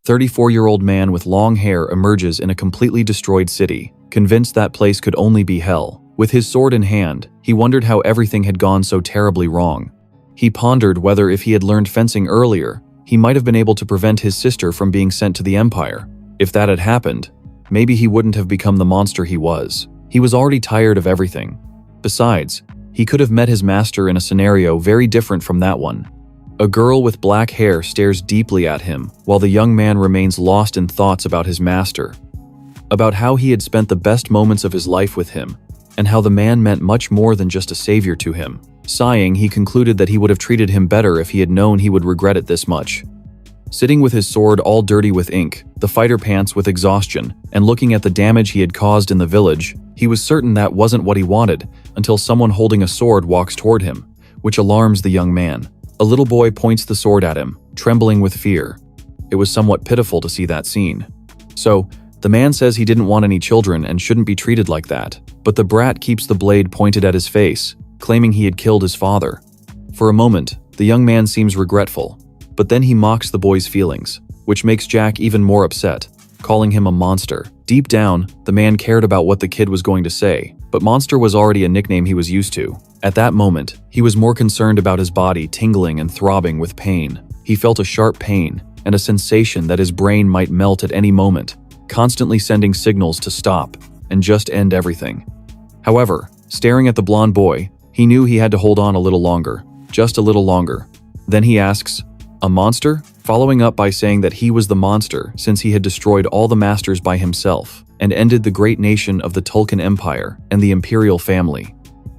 34-year-old man with long hair emerges in a completely destroyed city, convinced that place could only be hell. With his sword in hand, he wondered how everything had gone so terribly wrong. He pondered whether if he had learned fencing earlier, he might have been able to prevent his sister from being sent to the Empire. If that had happened, maybe he wouldn't have become the monster he was. He was already tired of everything. Besides, he could have met his master in a scenario very different from that one. A girl with black hair stares deeply at him, while the young man remains lost in thoughts about his master. About how he had spent the best moments of his life with him, and how the man meant much more than just a savior to him. Sighing, he concluded that he would have treated him better if he had known he would regret it this much. Sitting with his sword all dirty with ink, the fighter pants with exhaustion, and looking at the damage he had caused in the village, he was certain that wasn't what he wanted, until someone holding a sword walks toward him, which alarms the young man. A little boy points the sword at him, trembling with fear. It was somewhat pitiful to see that scene. So, the man says he didn't want any children and shouldn't be treated like that, but the brat keeps the blade pointed at his face, claiming he had killed his father. For a moment, the young man seems regretful, but then he mocks the boy's feelings, which makes Jack even more upset, calling him a monster. Deep down, the man cared about what the kid was going to say, but monster was already a nickname he was used to. At that moment, he was more concerned about his body tingling and throbbing with pain. He felt a sharp pain and a sensation that his brain might melt at any moment, constantly sending signals to stop and just end everything. However, staring at the blonde boy, he knew he had to hold on a little longer, just a little longer. Then he asks, "A monster?" following up by saying that he was the monster since he had destroyed all the masters by himself and ended the great nation of the Tulkun Empire and the imperial family.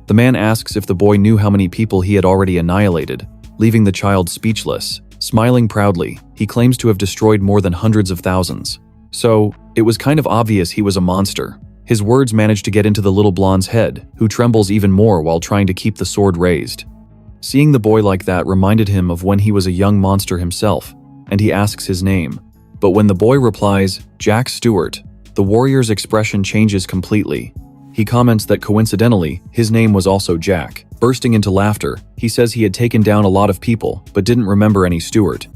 The man asks if the boy knew how many people he had already annihilated, leaving the child speechless. Smiling proudly, he claims to have destroyed more than hundreds of thousands. So, it was kind of obvious he was a monster. His words managed to get into the little blonde's head, who trembles even more while trying to keep the sword raised. Seeing the boy like that reminded him of when he was a young monster himself, and he asks his name. But when the boy replies, "Jack Stewart," the warrior's expression changes completely. He comments that coincidentally, his name was also Jack. Bursting into laughter, he says he had taken down a lot of people, but didn't remember any Stewart.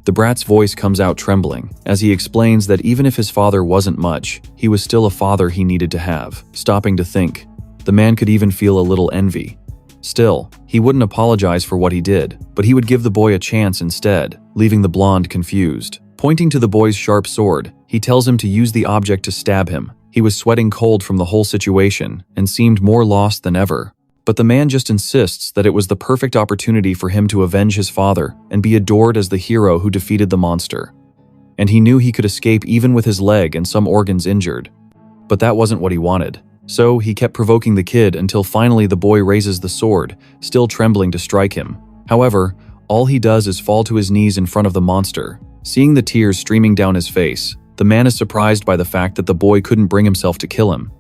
The brat's voice comes out trembling, as he explains that even if his father wasn't much, he was still a father he needed to have. Stopping to think, the man could even feel a little envy. Still, he wouldn't apologize for what he did, but he would give the boy a chance instead, leaving the blonde confused. Pointing to the boy's sharp sword, he tells him to use the object to stab him. He was sweating cold from the whole situation and seemed more lost than ever. But the man just insists that it was the perfect opportunity for him to avenge his father and be adored as the hero who defeated the monster. And he knew he could escape even with his leg and some organs injured. But that wasn't what he wanted. So he kept provoking the kid until finally the boy raises the sword, still trembling to strike him. However, all he does is fall to his knees in front of the monster. Seeing the tears streaming down his face, the man is surprised by the fact that the boy couldn't bring himself to kill him.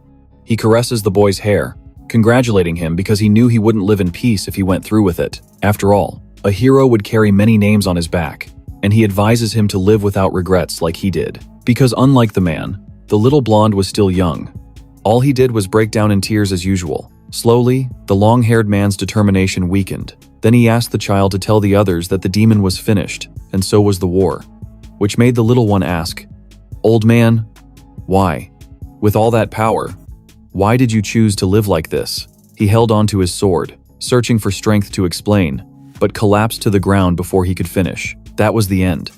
He caresses the boy's hair, congratulating him because he knew he wouldn't live in peace if he went through with it. After all, a hero would carry many names on his back, and he advises him to live without regrets like he did. Because unlike the man, the little blonde was still young. All he did was break down in tears as usual. Slowly, the long-haired man's determination weakened. Then he asked the child to tell the others that the demon was finished, and so was the war. Which made the little one ask, "Old man, why? With all that power, why did you choose to live like this?" He held onto his sword, searching for strength to explain, but collapsed to the ground before he could finish. That was the end.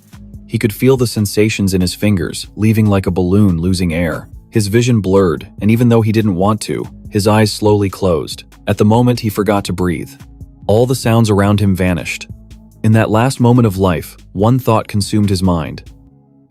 He could feel the sensations in his fingers, leaving like a balloon losing air. His vision blurred, and even though he didn't want to, his eyes slowly closed. At the moment, he forgot to breathe. All the sounds around him vanished. In that last moment of life, one thought consumed his mind.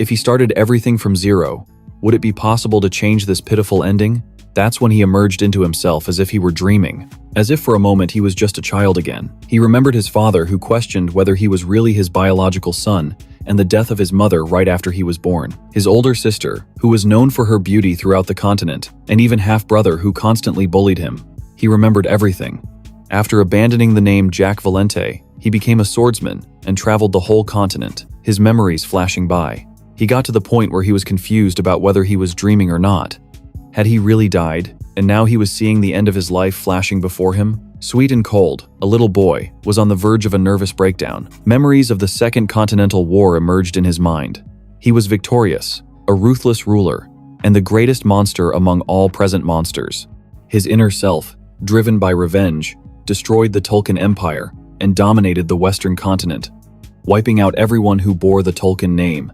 If he started everything from zero, would it be possible to change this pitiful ending? That's when he emerged into himself as if he were dreaming. As if for a moment he was just a child again. He remembered his father who questioned whether he was really his biological son, and the death of his mother right after he was born. His older sister, who was known for her beauty throughout the continent, and even half-brother who constantly bullied him. He remembered everything. After abandoning the name Jack Valente, he became a swordsman and traveled the whole continent, his memories flashing by. He got to the point where he was confused about whether he was dreaming or not. Had he really died, and now he was seeing the end of his life flashing before him? Sweet and cold, a little boy, was on the verge of a nervous breakdown. Memories of the Second Continental War emerged in his mind. He was victorious, a ruthless ruler, and the greatest monster among all present monsters. His inner self, driven by revenge, destroyed the Tolkien Empire and dominated the Western continent, wiping out everyone who bore the Tolkien name.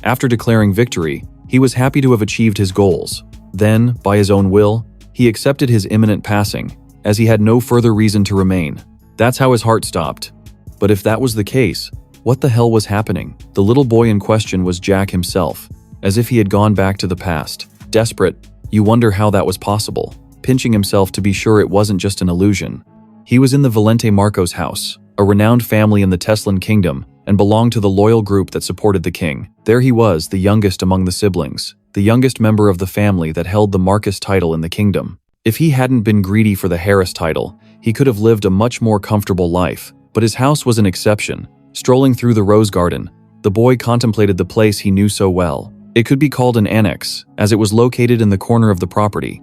After declaring victory, he was happy to have achieved his goals. Then, by his own will, he accepted his imminent passing, as he had no further reason to remain. That's how his heart stopped. But if that was the case, what the hell was happening? The little boy in question was Jack himself, as if he had gone back to the past. Desperate, you wonder how that was possible, pinching himself to be sure it wasn't just an illusion. He was in the Valente Marcos house, a renowned family in the Teslan kingdom, and belonged to the loyal group that supported the king. There he was, the youngest among the siblings, the youngest member of the family that held the Marcus title in the kingdom. If he hadn't been greedy for the Harris title, he could have lived a much more comfortable life, but his house was an exception. Strolling through the rose garden, the boy contemplated the place he knew so well. It could be called an annex, as it was located in the corner of the property.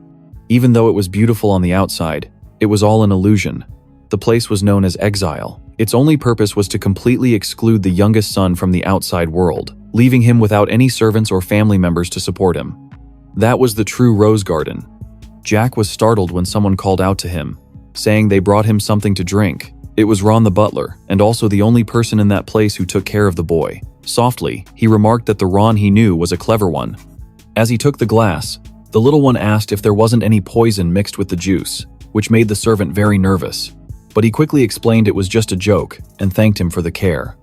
Even though it was beautiful on the outside, it was all an illusion. The place was known as Exile. Its only purpose was to completely exclude the youngest son from the outside world, leaving him without any servants or family members to support him. That was the true rose garden. Jack was startled when someone called out to him, saying they brought him something to drink. It was Ron the butler, and also the only person in that place who took care of the boy. Softly, he remarked that the Ron he knew was a clever one. As he took the glass, the little one asked if there wasn't any poison mixed with the juice, which made the servant very nervous. But he quickly explained it was just a joke and thanked him for the care.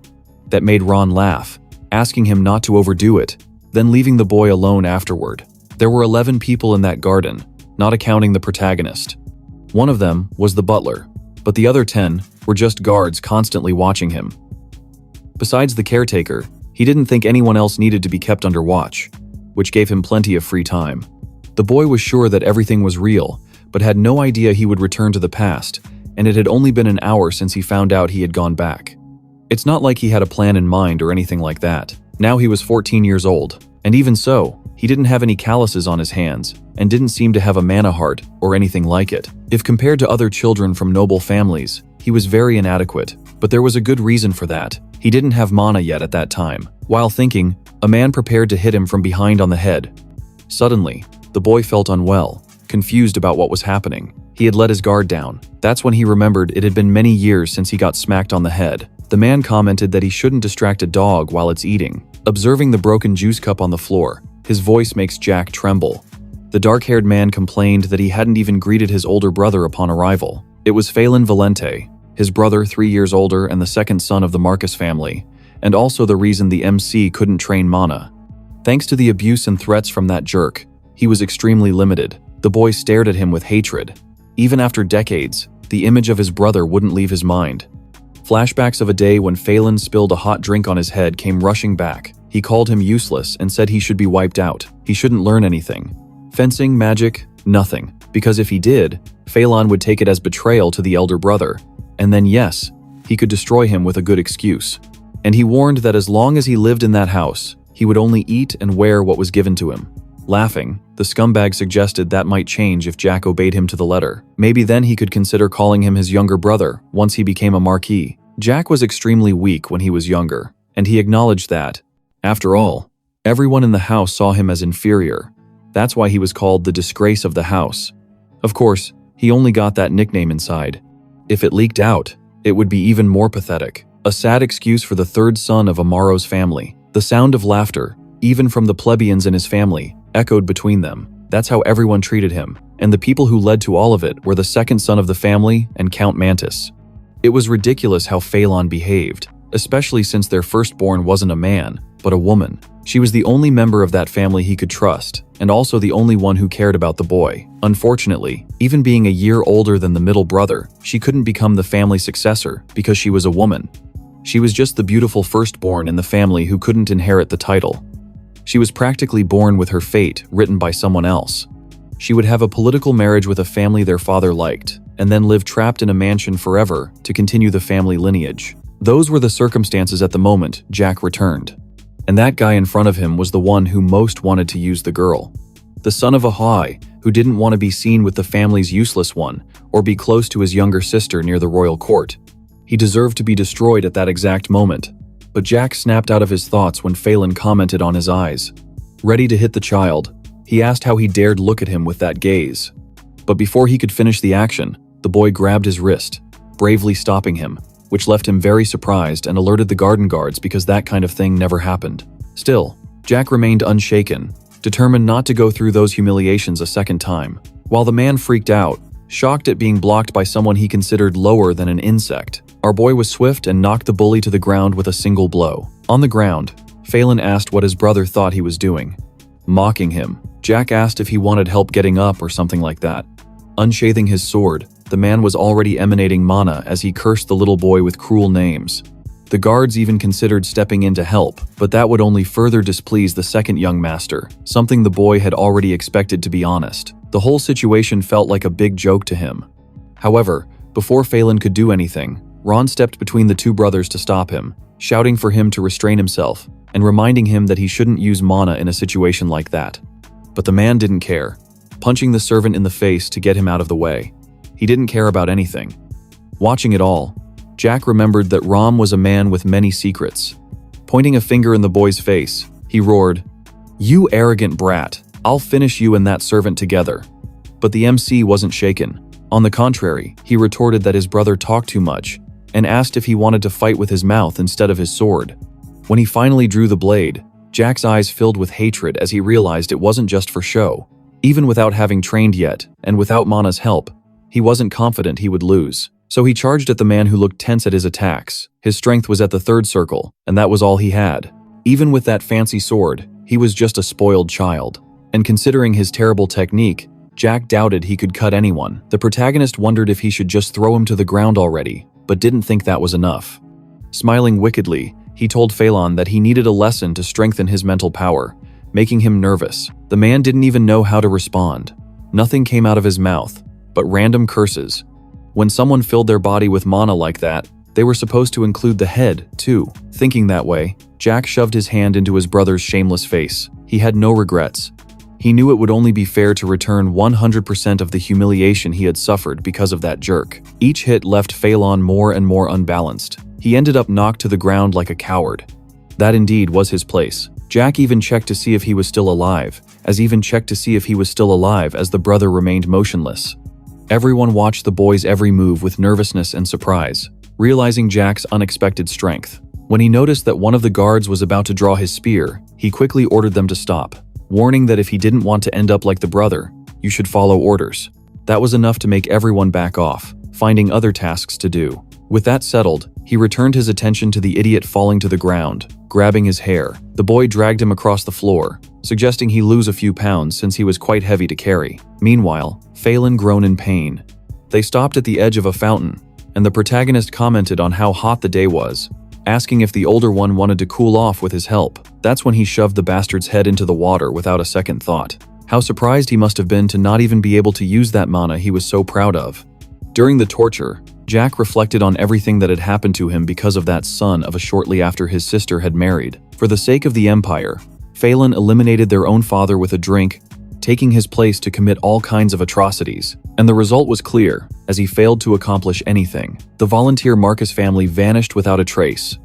That made Ron laugh, asking him not to overdo it, then leaving the boy alone afterward. There were 11 people in that garden, not accounting the protagonist. One of them was the butler, but the other 10 were just guards constantly watching him. Besides the caretaker, he didn't think anyone else needed to be kept under watch, which gave him plenty of free time. The boy was sure that everything was real, but had no idea he would return to the past, and it had only been an hour since he found out he had gone back. It's not like he had a plan in mind or anything like that. Now he was 14 years old, and even so, he didn't have any calluses on his hands, and didn't seem to have a mana heart or anything like it. If compared to other children from noble families, he was very inadequate, but there was a good reason for that. He didn't have mana yet at that time. While thinking, a man prepared to hit him from behind on the head. Suddenly, the boy felt unwell, confused about what was happening. He had let his guard down. That's when he remembered it had been many years since he got smacked on the head. The man commented that he shouldn't distract a dog while it's eating. Observing the broken juice cup on the floor, his voice makes Jack tremble. The dark-haired man complained that he hadn't even greeted his older brother upon arrival. It was Phelan Valente, his brother 3 years older and the second son of the Marcus family, and also the reason the MC couldn't train mana. Thanks to the abuse and threats from that jerk, he was extremely limited. The boy stared at him with hatred. Even after decades, the image of his brother wouldn't leave his mind. Flashbacks of a day when Phelan spilled a hot drink on his head came rushing back. He called him useless and said he should be wiped out. He shouldn't learn anything. Fencing, magic, nothing. Because if he did, Phelan would take it as betrayal to the elder brother. And then yes, he could destroy him with a good excuse. And he warned that as long as he lived in that house, he would only eat and wear what was given to him. Laughing, the scumbag suggested that might change if Jack obeyed him to the letter. Maybe then he could consider calling him his younger brother once he became a marquis. Jack was extremely weak when he was younger, and he acknowledged that. After all, everyone in the house saw him as inferior. That's why he was called the disgrace of the house. Of course, he only got that nickname inside. If it leaked out, it would be even more pathetic. A sad excuse for the third son of Amaro's family. The sound of laughter, even from the plebeians in his family, echoed between them. That's how everyone treated him, and the people who led to all of it were the second son of the family and Count Mantis. It was ridiculous how Phelan behaved, especially since their firstborn wasn't a man, but a woman. She was the only member of that family he could trust, and also the only one who cared about the boy. Unfortunately, even being a year older than the middle brother, she couldn't become the family successor because she was a woman. She was just the beautiful firstborn in the family who couldn't inherit the title. She was practically born with her fate written by someone else. She would have a political marriage with a family their father liked, and then live trapped in a mansion forever to continue the family lineage. Those were the circumstances at the moment Jack returned. And that guy in front of him was the one who most wanted to use the girl. The son of a High, who didn't want to be seen with the family's useless one, or be close to his younger sister near the royal court. He deserved to be destroyed at that exact moment. But Jack snapped out of his thoughts when Phelan commented on his eyes. Ready to hit the child, he asked how he dared look at him with that gaze. But before he could finish the action, the boy grabbed his wrist, bravely stopping him, which left him very surprised and alerted the garden guards because that kind of thing never happened. Still, Jack remained unshaken, determined not to go through those humiliations a second time. While the man freaked out, shocked at being blocked by someone he considered lower than an insect, our boy was swift and knocked the bully to the ground with a single blow. On the ground, Phelan asked what his brother thought he was doing. Mocking him, Jack asked if he wanted help getting up or something like that. Unsheathing his sword, the man was already emanating mana as he cursed the little boy with cruel names. The guards even considered stepping in to help, but that would only further displease the second young master, something the boy had already expected, to be honest. The whole situation felt like a big joke to him. However, before Phelan could do anything, Ron stepped between the two brothers to stop him, shouting for him to restrain himself, and reminding him that he shouldn't use mana in a situation like that. But the man didn't care, punching the servant in the face to get him out of the way. He didn't care about anything. Watching it all, Jack remembered that Rom was a man with many secrets. Pointing a finger in the boy's face, he roared, "You arrogant brat, I'll finish you and that servant together." But the MC wasn't shaken. On the contrary, he retorted that his brother talked too much, and asked if he wanted to fight with his mouth instead of his sword. When he finally drew the blade, Jack's eyes filled with hatred as he realized it wasn't just for show. Even without having trained yet, and without Mana's help, he wasn't confident he would lose. So he charged at the man who looked tense at his attacks. His strength was at the third circle, and that was all he had. Even with that fancy sword, he was just a spoiled child. And considering his terrible technique, Jack doubted he could cut anyone. The protagonist wondered if he should just throw him to the ground already, but didn't think that was enough. Smiling wickedly, he told Phelan that he needed a lesson to strengthen his mental power, making him nervous. The man didn't even know how to respond. Nothing came out of his mouth, but random curses. When someone filled their body with mana like that, they were supposed to include the head, too. Thinking that way, Jack shoved his hand into his brother's shameless face. He had no regrets. He knew it would only be fair to return 100% of the humiliation he had suffered because of that jerk. Each hit left Phelan more and more unbalanced. He ended up knocked to the ground like a coward. That indeed was his place. Jack even checked to see if he was still alive, as the brother remained motionless. Everyone watched the boy's every move with nervousness and surprise, realizing Jack's unexpected strength. When he noticed that one of the guards was about to draw his spear, he quickly ordered them to stop, warning that if he didn't want to end up like the brother, you should follow orders. That was enough to make everyone back off, finding other tasks to do. With that settled, he returned his attention to the idiot falling to the ground, grabbing his hair. The boy dragged him across the floor, suggesting he lose a few pounds since he was quite heavy to carry. Meanwhile, Phelan groaned in pain. They stopped at the edge of a fountain, and the protagonist commented on how hot the day was, asking if the older one wanted to cool off with his help. That's when he shoved the bastard's head into the water without a second thought. How surprised he must have been to not even be able to use that mana he was so proud of. During the torture, Jack reflected on everything that had happened to him because of that son of a shortly after his sister had married. For the sake of the Empire, Phelan eliminated their own father with a drink, taking his place to commit all kinds of atrocities. And the result was clear, as he failed to accomplish anything. The volunteer Marcus family vanished without a trace.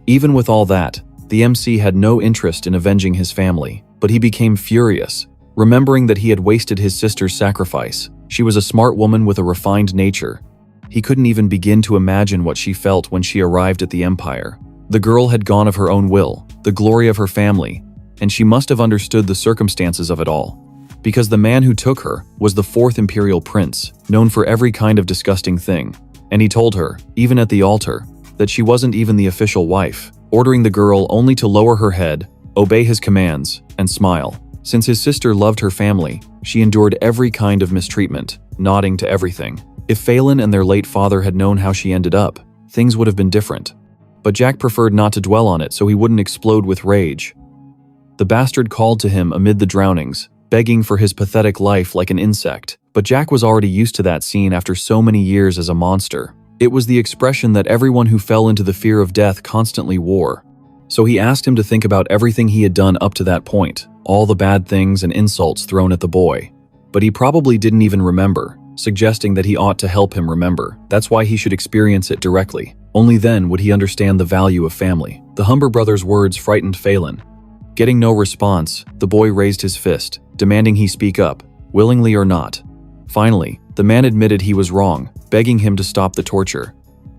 Even with all that, the MC had no interest in avenging his family, but he became furious, remembering that he had wasted his sister's sacrifice. She was a smart woman with a refined nature. He couldn't even begin to imagine what she felt when she arrived at the Empire. The girl had gone of her own will, the glory of her family, and she must have understood the circumstances of it all. Because the man who took her was the fourth imperial prince, known for every kind of disgusting thing. And he told her, even at the altar, that she wasn't even the official wife, ordering the girl only to lower her head, obey his commands, and smile. Since his sister loved her family, she endured every kind of mistreatment, nodding to everything. If Phelan and their late father had known how she ended up, things would have been different. But Jack preferred not to dwell on it so he wouldn't explode with rage. The bastard called to him amid the drownings, begging for his pathetic life like an insect. But Jack was already used to that scene after so many years as a monster. It was the expression that everyone who fell into the fear of death constantly wore. So he asked him to think about everything he had done up to that point, all the bad things and insults thrown at the boy. But he probably didn't even remember, suggesting that he ought to help him remember. That's why he should experience it directly. Only then would he understand the value of family. The Humber brothers' words frightened Phelan. Getting no response, the boy raised his fist, demanding he speak up, willingly or not. Finally, the man admitted he was wrong, begging him to stop the torture.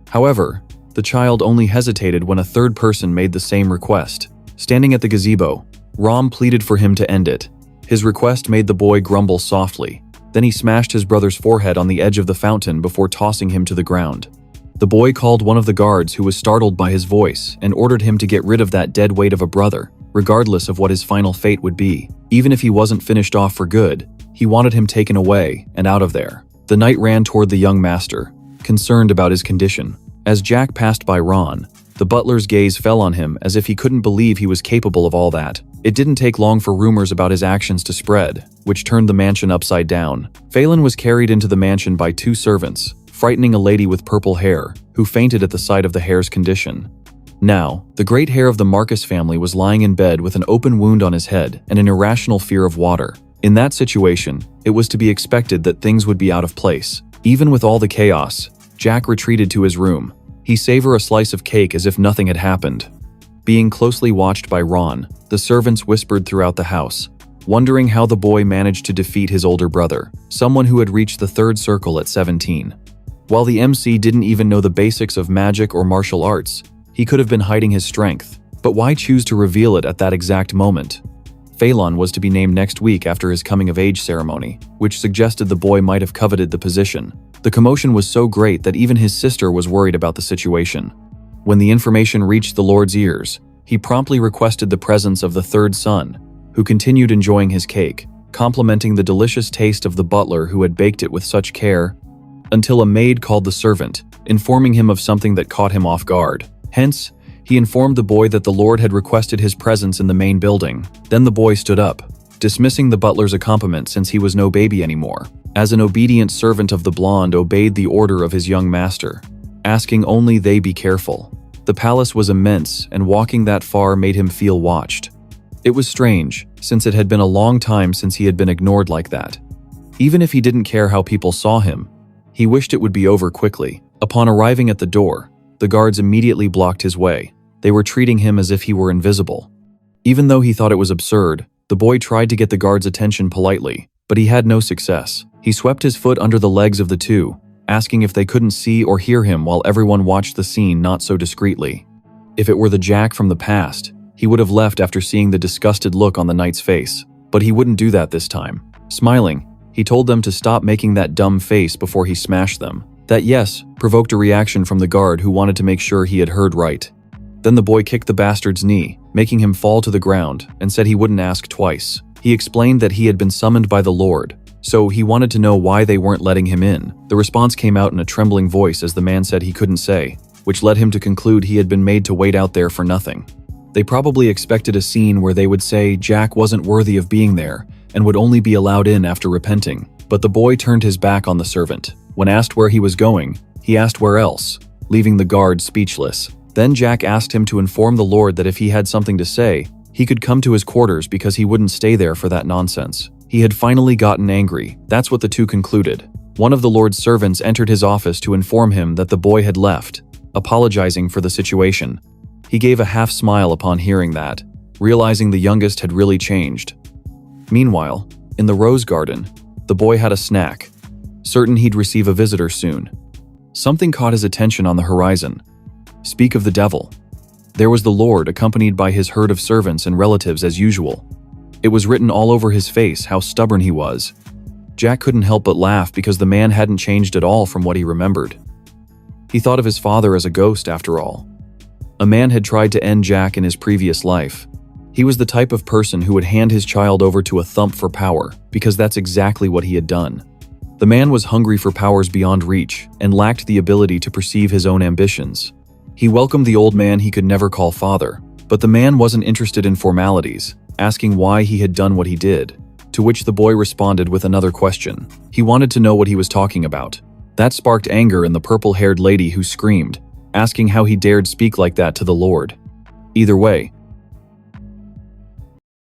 However, the child only hesitated when a third person made the same request. Standing at the gazebo, Ram pleaded for him to end it. His request made the boy grumble softly. Then he smashed his brother's forehead on the edge of the fountain before tossing him to the ground. The boy called one of the guards, who was startled by his voice, and ordered him to get rid of that dead weight of a brother, regardless of what his final fate would be. Even if he wasn't finished off for good, he wanted him taken away and out of there. The knight ran toward the young master, concerned about his condition. As Jack passed by Ron, the butler's gaze fell on him as if he couldn't believe he was capable of all that. It didn't take long for rumors about his actions to spread, which turned the mansion upside down. Phelan was carried into the mansion by 2 servants, frightening a lady with purple hair, who fainted at the sight of the hair's condition. Now, the great hair of the Marcus family was lying in bed with an open wound on his head and an irrational fear of water. In that situation, it was to be expected that things would be out of place. Even with all the chaos, Jack retreated to his room. He savored a slice of cake as if nothing had happened. Being closely watched by Ron, the servants whispered throughout the house, wondering how the boy managed to defeat his older brother, someone who had reached the 3rd circle at 17. While the MC didn't even know the basics of magic or martial arts, he could have been hiding his strength. But why choose to reveal it at that exact moment? Phelan was to be named next week after his coming-of-age ceremony, which suggested the boy might have coveted the position. The commotion was so great that even his sister was worried about the situation. When the information reached the Lord's ears, he promptly requested the presence of the 3rd son, who continued enjoying his cake, complimenting the delicious taste of the butler who had baked it with such care, until a maid called the servant, informing him of something that caught him off guard. Hence, he informed the boy that the Lord had requested his presence in the main building. Then the boy stood up, dismissing the butler's accompaniment since he was no baby anymore. As an obedient servant of the blonde obeyed the order of his young master, asking only they be careful. The palace was immense, and walking that far made him feel watched. It was strange, since it had been a long time since he had been ignored like that. Even if he didn't care how people saw him, he wished it would be over quickly. Upon arriving at the door, the guards immediately blocked his way. They were treating him as if he were invisible. Even though he thought it was absurd, the boy tried to get the guards' attention politely, but he had no success. He swept his foot under the legs of the 2, asking if they couldn't see or hear him while everyone watched the scene not so discreetly. If it were the Jack from the past, he would have left after seeing the disgusted look on the knight's face, but he wouldn't do that this time. Smiling, he told them to stop making that dumb face before he smashed them. That yes provoked a reaction from the guard, who wanted to make sure he had heard right. Then the boy kicked the bastard's knee, making him fall to the ground, and said he wouldn't ask twice. He explained that he had been summoned by the Lord, so he wanted to know why they weren't letting him in. The response came out in a trembling voice as the man said he couldn't say, which led him to conclude he had been made to wait out there for nothing. They probably expected a scene where they would say Jack wasn't worthy of being there and would only be allowed in after repenting. But the boy turned his back on the servant. When asked where he was going, he asked where else, leaving the guard speechless. Then Jack asked him to inform the Lord that if he had something to say, he could come to his quarters because he wouldn't stay there for that nonsense. He had finally gotten angry. That's what the 2 concluded. One of the Lord's servants entered his office to inform him that the boy had left, apologizing for the situation. He gave a half smile upon hearing that, realizing the youngest had really changed. Meanwhile, in the rose garden, the boy had a snack, certain he'd receive a visitor soon. Something caught his attention on the horizon. Speak of the devil. There was the Lord accompanied by his herd of servants and relatives as usual. It was written all over his face how stubborn he was. Jack couldn't help but laugh because the man hadn't changed at all from what he remembered. He thought of his father as a ghost after all. A man had tried to end Jack in his previous life. He was the type of person who would hand his child over to a thump for power, because that's exactly what he had done. The man was hungry for powers beyond reach and lacked the ability to perceive his own ambitions. He welcomed the old man he could never call father, but the man wasn't interested in formalities, asking why he had done what he did, to which the boy responded with another question. He wanted to know what he was talking about. That sparked anger in the purple-haired lady, who screamed, asking how he dared speak like that to the Lord. Either way,